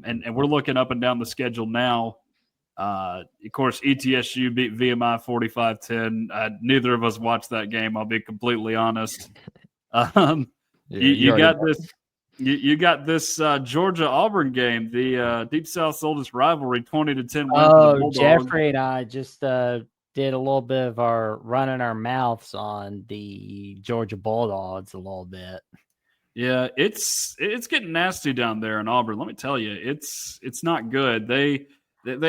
And we're looking up and down the schedule now. Of course, ETSU beat VMI 45-10. Neither of us watched that game. I'll be completely honest. You got this. You got this Georgia Auburn game, the Deep South's oldest rivalry, 20-10 win for the Bulldogs. Jeffrey and I just did a little bit of our running our mouths on the Georgia Bulldogs a little bit. Yeah, it's getting nasty down there in Auburn. Let me tell you, it's not good. They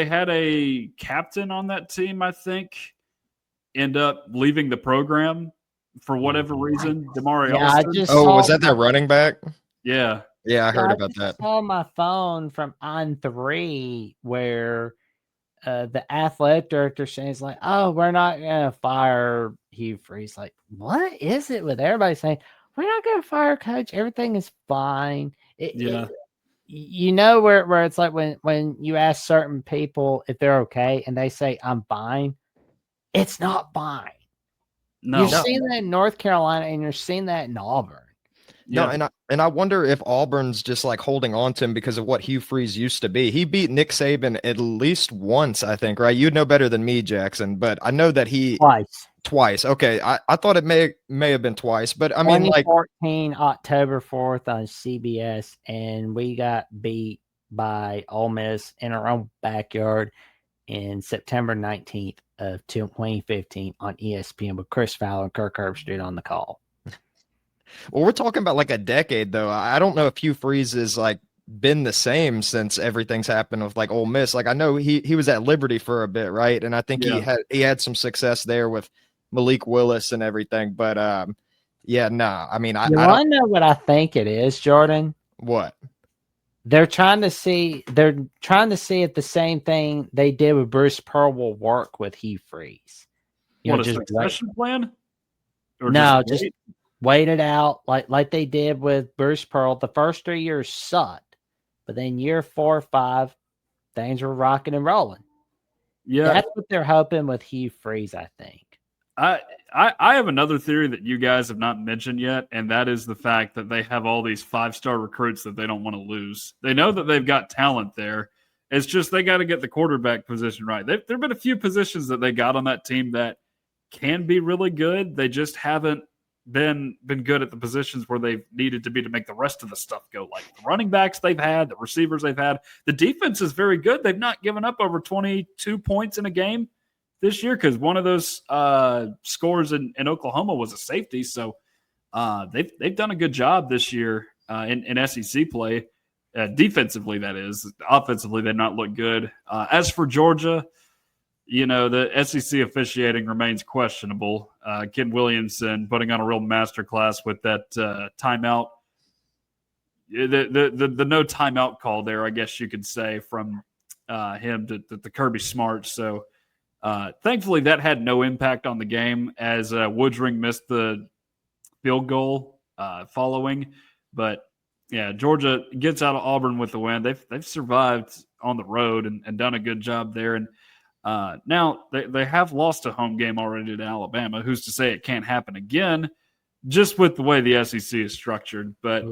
had a captain on that team, I think, end up leaving the program for whatever reason. Damari Alston. Was that their running back? Yeah. Yeah, I heard about that. I saw my phone from On3 where the athletic director says, like, oh, we're not going to fire Hugh Freeze. Like, what is it with everybody saying, we're not going to fire coach. Everything is fine. You know where it's like when you ask certain people if they're okay and they say, I'm fine. It's not fine. No. You've seen that in North Carolina and you're seeing that in Auburn. Yeah. No, and I wonder if Auburn's just like holding on to him because of what Hugh Freeze used to be. He beat Nick Saban at least once, I think, right? You'd know better than me, Jackson, but I know that he twice. Okay, I thought it may have been twice, but I mean, 2014 October 4th on CBS, and we got beat by Ole Miss in our own backyard in September 19th of 2015 on ESPN with Chris Fowler and Kirk Herbstreit on the call. Well, we're talking about like a decade, though. I don't know if Hugh Freeze has like been the same since everything's happened with like Ole Miss. Like I know he was at Liberty for a bit, right? And I think he had some success there with Malik Willis and everything. But I mean, I don't know what I think it is, Jordan. What? They're trying to see if the same thing they did with Bruce Pearl will work with Hugh Freeze. A succession plan? Or just wait it out like they did with Bruce Pearl. The first 3 years sucked, but then year 4 or 5, things were rocking and rolling. Yeah, that's what they're hoping with Hugh Freeze, I think. I have another theory that you guys have not mentioned yet, and that is the fact that they have all these 5-star recruits that they don't want to lose. They know that they've got talent there. It's just they got to get the quarterback position right. There have been a few positions that they got on that team that can be really good. They just haven't been good at the positions where they've needed to be to make the rest of the stuff go, like the running backs they've had, the receivers they've had. The defense is very good. They've not given up over 22 points in a game this year because one of those scores in Oklahoma was a safety. So they've done a good job this year in SEC play, defensively, that is. Offensively, they've not looked good. As for Georgia, the SEC officiating remains questionable. Ken Williamson putting on a real masterclass with that timeout. The no timeout call there, I guess you could say, from him to Kirby Smart. So thankfully that had no impact on the game as Woodring missed the field goal following. But yeah, Georgia gets out of Auburn with the win. They've survived on the road and done a good job there. And now they have lost a home game already to Alabama. Who's to say it can't happen again, just with the way the SEC is structured. But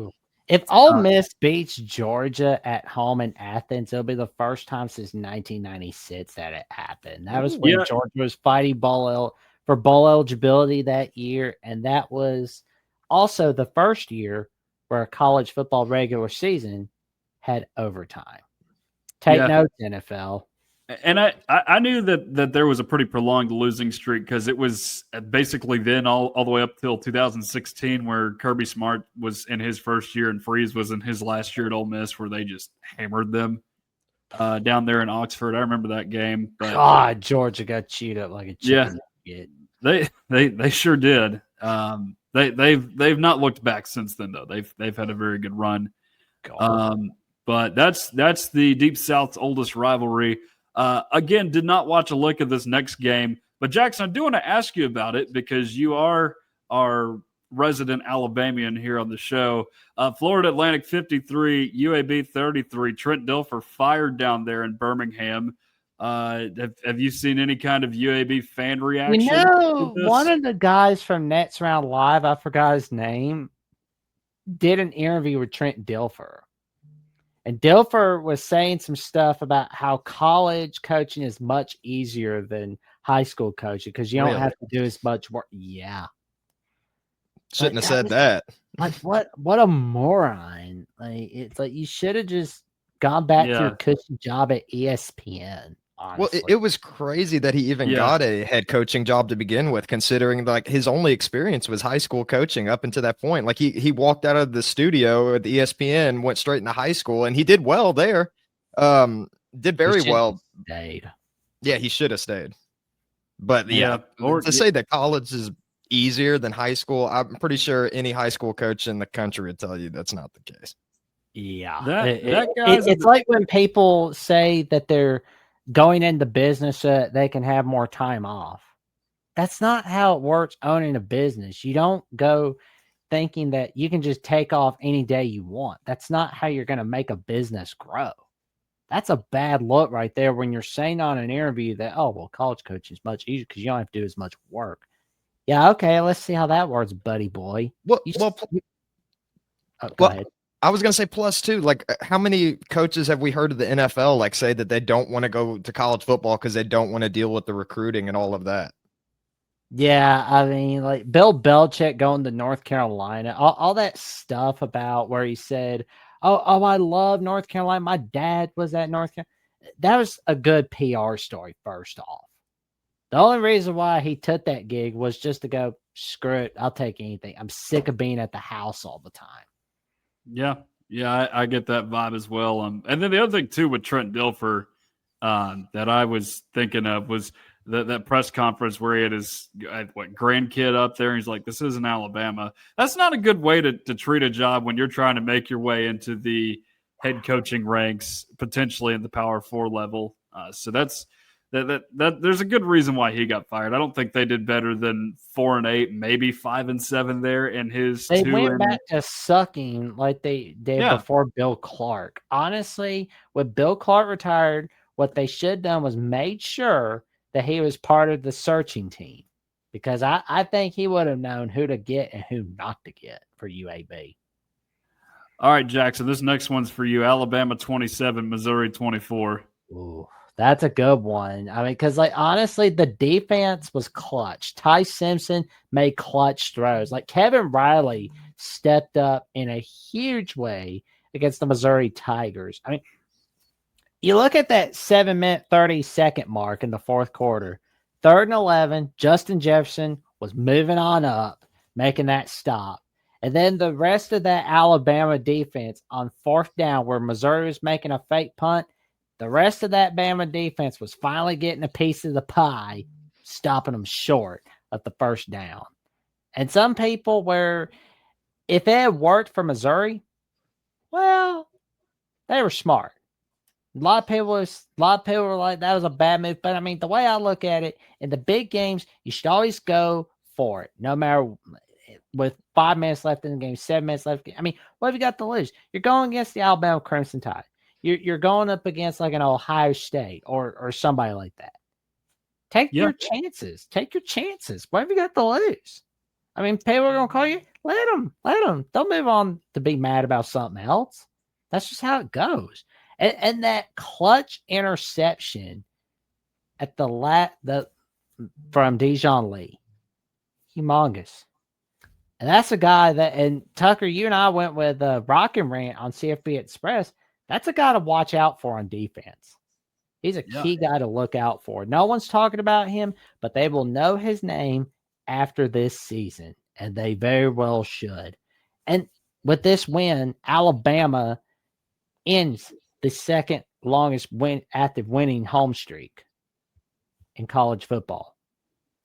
if Ole Miss beats Georgia at home in Athens, it'll be the first time since 1996 that it happened. That was when Georgia was fighting for bowl eligibility that year, and that was also the first year where a college football regular season had overtime. Take notes, NFL. And I knew that there was a pretty prolonged losing streak because it was basically then all the way up till 2016 where Kirby Smart was in his first year and Freeze was in his last year at Ole Miss where they just hammered them down there in Oxford. I remember that game. But, God, Georgia got chewed up like a chicken. Yeah, they sure did. They've not looked back since then though. They've had a very good run. But that's the Deep South's oldest rivalry. Again, did not watch a lick of this next game, but Jackson, I do want to ask you about it because you are our resident Alabamian here on the show. Florida Atlantic 53, UAB 33. Trent Dilfer fired down there in Birmingham. Have you seen any kind of UAB fan reaction? One of the guys from Nets Round Live, I forgot his name, did an interview with Trent Dilfer. And Dilfer was saying some stuff about how college coaching is much easier than high school coaching because you don't have to do as much work. Yeah. Shouldn't have said that. Like what a moron. Like it's like you should have just gone back to your cushy job at ESPN. Honestly. Well, it was crazy that he even got a head coaching job to begin with, considering like his only experience was high school coaching up until that point. Like he walked out of the studio at the ESPN, went straight into high school, and he did well there. Did very well. Stayed. Yeah, he should have stayed. But to say that college is easier than high school, I'm pretty sure any high school coach in the country would tell you that's not the case. Yeah, it's like when people say that they're going into business so that they can have more time off. That's not how it works owning a business. You don't go thinking that you can just take off any day you want. That's not how you're going to make a business grow. That's a bad look right there when you're saying on an interview that, oh, well, college coaching is much easier because you don't have to do as much work. Yeah, okay, let's see how that works, buddy boy. Go ahead. I was going to say plus too, like how many coaches have we heard of the NFL like say that they don't want to go to college football because they don't want to deal with the recruiting and all of that? Yeah, I mean, like Bill Belichick going to North Carolina, all that stuff about where he said, oh, I love North Carolina. My dad was at North Carolina. That was a good PR story, first off. The only reason why he took that gig was just to go, screw it, I'll take anything. I'm sick of being at the house all the time. Yeah, I get that vibe as well. And then the other thing too with Trent Dilfer that I was thinking of was that press conference where he had his grandkid up there. And he's like, "This isn't Alabama." That's not a good way to treat a job when you're trying to make your way into the head coaching ranks, potentially in the Power 4 level. So that's that. There's a good reason why he got fired. I don't think they did better than 4-8, maybe 5-7 there in his. They went back to sucking like they did before Bill Clark. Honestly, when Bill Clark retired, what they should have done was made sure that he was part of the searching team, because I think he would have known who to get and who not to get for UAB. All right, Jackson, this next one's for you. Alabama 27, Missouri 24. Ooh. That's a good one. I mean, because like honestly, the defense was clutch. Ty Simpson made clutch throws. Like Kevin Riley stepped up in a huge way against the Missouri Tigers. I mean, you look at that 7-minute, 30-second mark in the fourth quarter. 3rd and 11, Justin Jefferson was moving on up, making that stop. And then the rest of that Alabama defense on 4th down, where Missouri was making a fake punt, the rest of that Bama defense was finally getting a piece of the pie, stopping them short of the 1st down. And some people were, if it had worked for Missouri, well, they were smart. A lot of people were like, that was a bad move. But I mean, the way I look at it, in the big games, you should always go for it, no matter with 5 minutes left in the game, 7 minutes left. I mean, what have you got to lose? You're going against the Alabama Crimson Tide. You're going up against like an Ohio State or somebody like that. Take your chances. Take your chances. What have you got to lose? I mean, people are going to call you. Let them. Don't move on to be mad about something else. That's just how it goes. And that clutch interception at the from Dijon Lee, humongous. And that's a guy that, and Tucker, you and I went with Rock and Rant on CFB Express. That's a guy to watch out for on defense. He's a key guy to look out for. No one's talking about him, but they will know his name after this season, and they very well should. And with this win, Alabama ends the 2nd longest active winning home streak in college football.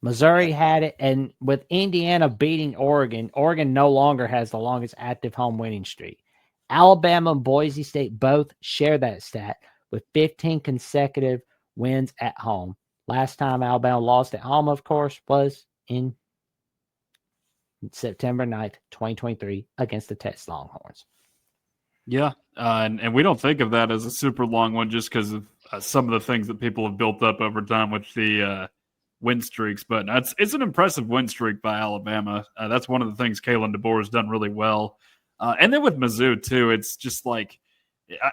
Missouri had it, and with Indiana beating Oregon, Oregon no longer has the longest active home winning streak. Alabama and Boise State both share that stat with 15 consecutive wins at home. Last time Alabama lost at home, of course, was in September 9th, 2023 against the Texas Longhorns. Yeah, and we don't think of that as a super long one just because of some of the things that people have built up over time with the win streaks. But it's an impressive win streak by Alabama. That's one of the things Kalen DeBoer has done really well. And then with Mizzou, too, it's just like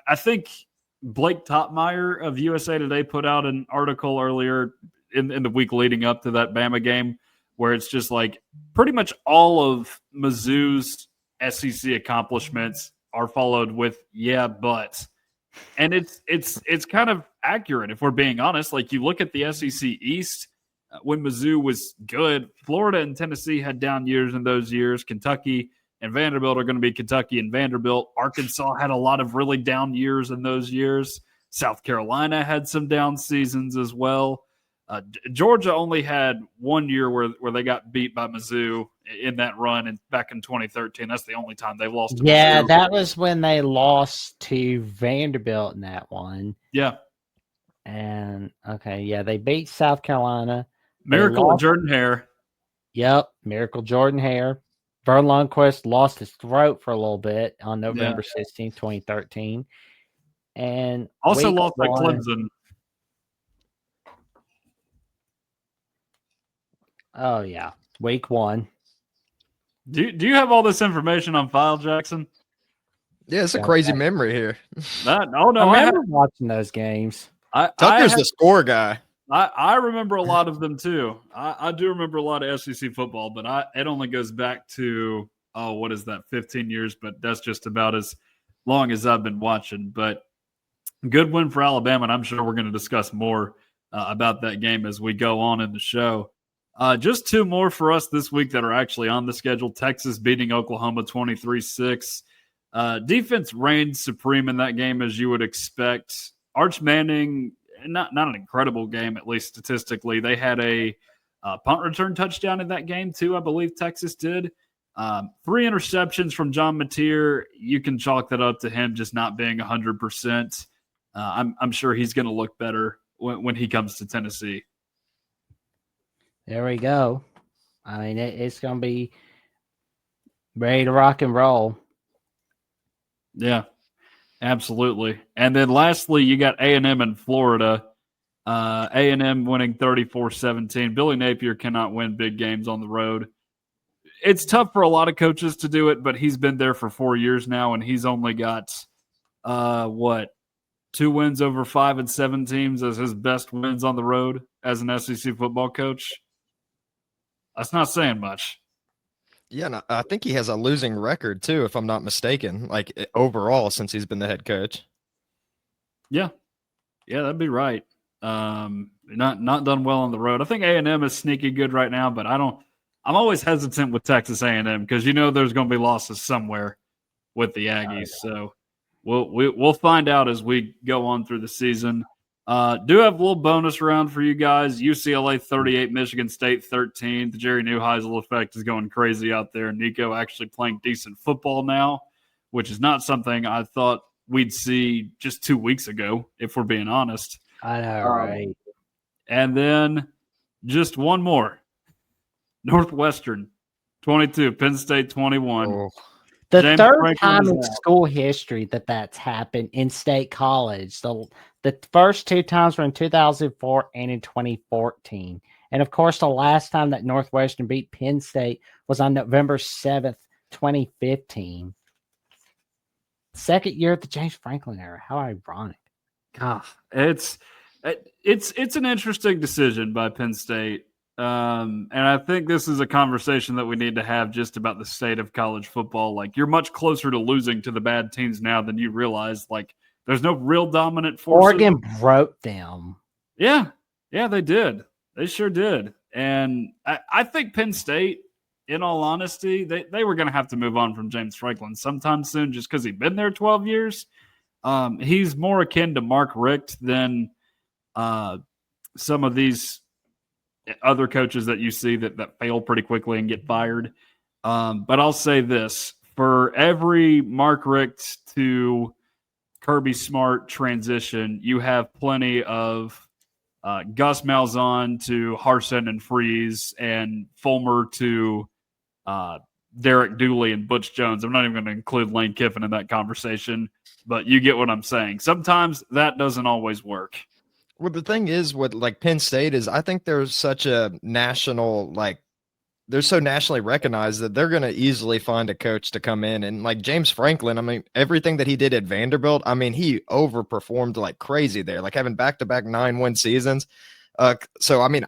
I think Blake Topmeyer of USA Today put out an article earlier in the week leading up to that Bama game where it's just like pretty much all of Mizzou's SEC accomplishments are followed with "yeah, but," and it's kind of accurate if we're being honest. Like you look at the SEC East when Mizzou was good, Florida and Tennessee had down years in those years. Kentucky and Vanderbilt are going to be Kentucky and Vanderbilt. Arkansas had a lot of really down years in those years. South Carolina had some down seasons as well. Georgia only had 1 year where they got beat by Mizzou in that run, and back in 2013. That's the only time they've lost to Mizzou. That was when they lost to Vanderbilt in that one. Yeah. And they beat South Carolina. Miracle of Jordan Hare. Yep, Miracle Jordan Hare. Vern Lundquist lost his throat for a little bit on November 16th, 2013. And also lost by Clemson. Oh, yeah. Week 1. Do you have all this information on file, Jackson? Yeah, it's a crazy memory here. I remember watching those games. Tucker's the score guy. I remember a lot of them too. I do remember a lot of SEC football, but it only goes back to 15 years, but that's just about as long as I've been watching. But good win for Alabama, and I'm sure we're going to discuss more about that game as we go on in the show. Just 2 more for us this week that are actually on the schedule. Texas beating Oklahoma 23-6. Defense reigned supreme in that game, as you would expect. Arch Manning, not an incredible game, at least statistically. They had a punt return touchdown in that game, too, I believe Texas did. 3 interceptions from John Mateer. You can chalk that up to him just not being 100%. I'm sure he's going to look better when he comes to Tennessee. There we go. I mean, it's going to be ready to rock and roll. Yeah, absolutely. And then lastly, you got A&M in Florida. A&M winning 34-17. Billy Napier cannot win big games on the road. It's tough for a lot of coaches to do it, but he's been there for 4 years now, and he's only got, 2 wins over 5 and 7 teams as his best wins on the road as an SEC football coach. That's not saying much. Yeah, and I think he has a losing record too, if I'm not mistaken, like overall since he's been the head coach. Yeah, that'd be right. Not done well on the road. I think A&M is sneaky good right now, but I'm always hesitant with Texas A&M because there's going to be losses somewhere with the Aggies. So we'll find out as we go on through the season. Do have a little bonus round for you guys. UCLA 38, Michigan State 13. The Jerry Neuheisel effect is going crazy out there. Nico actually playing decent football now, which is not something I thought we'd see just 2 weeks ago, if we're being honest. I know, right? And then just one more. Northwestern 22, Penn State 21. Oh. The James third Franklin time is in out. school history that's happened in state college. The first 2 times were in 2004 and in 2014. And, of course, the last time that Northwestern beat Penn State was on November 7th, 2015. Second year of the James Franklin era. How ironic. God, it's an interesting decision by Penn State. And I think this is a conversation that we need to have just about the state of college football. Like, you're much closer to losing to the bad teams now than you realize. Like, there's no real dominant force. Oregon broke them. Yeah, they did. They sure did. And I think Penn State, in all honesty, they were going to have to move on from James Franklin sometime soon just because he'd been there 12 years. He's more akin to Mark Richt than some of these other coaches that you see that fail pretty quickly and get fired. But I'll say this. For every Mark Richt to Kirby Smart transition, you have plenty of Gus Malzahn to Harsin and Freeze and Fulmer to Derek Dooley and Butch Jones. I'm not even going to include Lane Kiffin in that conversation, but you get what I'm saying. Sometimes that doesn't always work. Well, the thing is with like Penn State is I think there's such a national they're so nationally recognized that they're going to easily find a coach to come in. And like James Franklin, I mean, everything that he did at Vanderbilt, I mean, he overperformed like crazy there, like having back-to-back 9-win seasons. So I mean,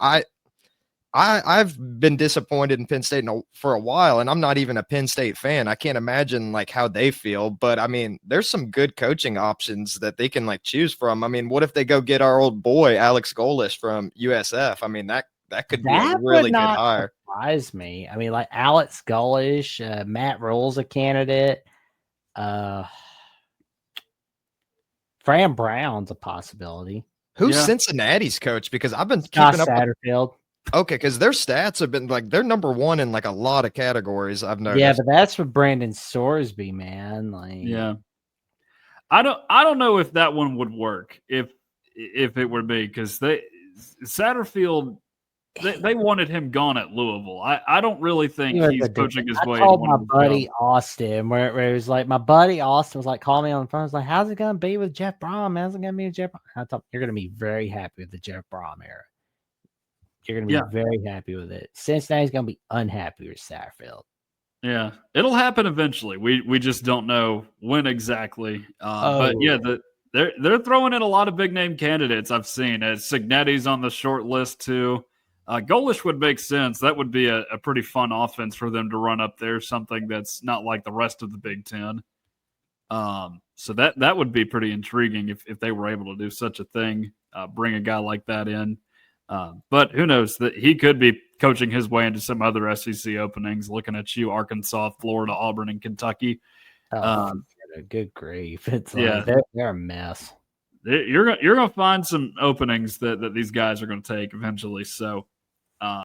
I've been disappointed in Penn State for a while, and I'm not even a Penn State fan. I can't imagine like how they feel, but I mean, there's some good coaching options that they can like choose from. I mean, what if they go get our old boy Alex Golesh from USF? I mean, that could be a really good hire. Surprise me. I mean, like Alex Golesh, Matt Rule's a candidate. Fran Brown's a possibility. Who's Cincinnati's coach? Because I've been keeping up Satterfield. Okay, because their stats have been like they're number one in like a lot of categories. I've noticed. Yeah, but that's for Brandon Sorsby, man. Like, yeah, I don't know if that one would work if it would be, because Satterfield they wanted him gone at Louisville. I don't really think he's coaching his way. I told my buddy Austin where it was like my buddy Austin was like calling me on the phone. I was like, "How's it gonna be with Jeff Brom? How's it gonna be with Jeff Brom?" I thought you're gonna be very happy with the Jeff Brom era. You're going to be very happy with it. Cincinnati's going to be unhappy with Satterfield. Yeah, it'll happen eventually. We just don't know when exactly. But yeah, they're throwing in a lot of big name candidates I've seen. Signetti's on the short list too. Golesh would make sense. That would be a pretty fun offense for them to run up there. Something that's not like the rest of the Big Ten. So that would be pretty intriguing if they were able to do such a thing. Bring a guy like that in. But who knows, that he could be coaching his way into some other SEC openings. Looking at you, Arkansas, Florida, Auburn, and Kentucky. Good grief! It's they're a mess. You're gonna find some openings that these guys are going to take eventually. So